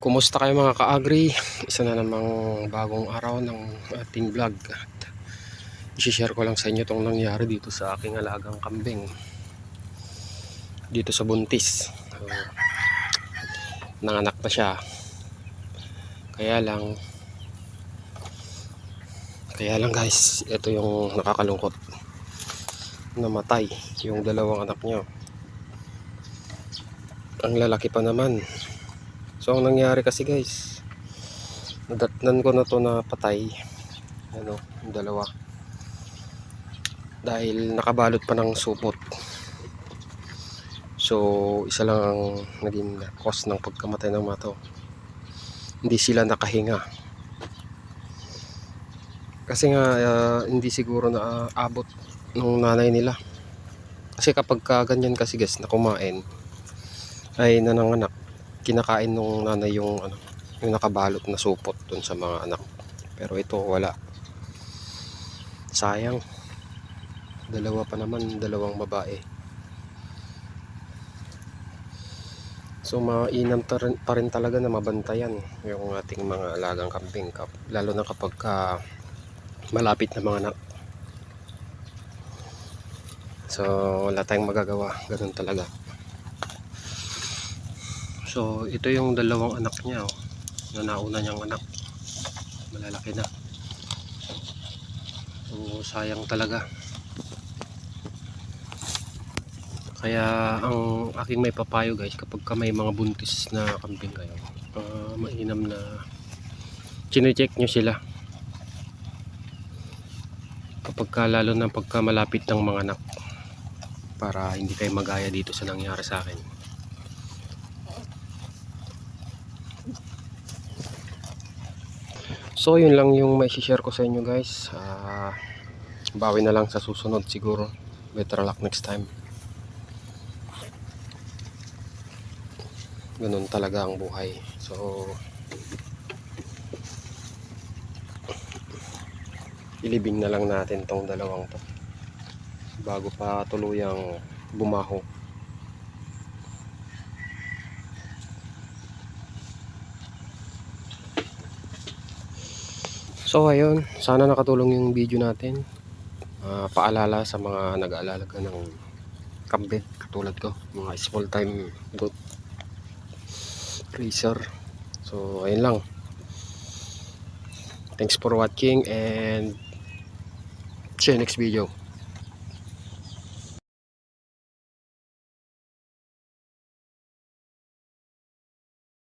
Kumusta kayo mga ka-agri? Isa na namang bagong araw ng ating vlog at i-share ko lang sa inyo itong nangyari dito sa aking alagang kambing dito sa buntis. Nanganak na siya, kaya lang guys, ito yung nakakalungkot. Namatay yung dalawang anak niya. Ang lalaki pa naman. So ang nangyari kasi guys, nadatnan ko na to na patay, yung dalawa, dahil nakabalot pa ng supot. So isa lang ang naging cause ng pagkamatay ng mga to. Hindi sila nakahinga kasi nga hindi siguro na abot ng nanay nila. Kasi kapag ganyan kasi guys, na kumain ay nananganak, kinakain nung nanay yung yung nakabalot na supot dun sa mga anak. Pero ito wala. Sayang. Dalawa pa naman, dalawang babae. So mainam pa rin talaga na mabantayan yung ating mga alagang kambing, lalo na kapag malapit na mga anak. So wala tayong magagawa, ganun talaga. So ito yung dalawang anak niya, na nauna niyang anak, malalaki na. So sayang talaga. Kaya ang aking may papayo guys, kapag may mga buntis na kambing kayo, mainam na chine-check nyo sila kapag lalo na pagka malapit ng mga anak, para hindi kayo magaya dito sa nangyari sa akin. So yun lang yung may share ko sa inyo guys. Bawi na lang sa susunod siguro. Better luck next time. Ganun talaga ang buhay. So ilibing na lang natin tong dalawang to bago pa tuluyang bumaho. So ayun, sana nakatulong yung video natin. Paalala sa mga nag-aalaga ng kambing katulad ko, mga small time goat racer. So ayun lang. Thanks for watching and see you next video.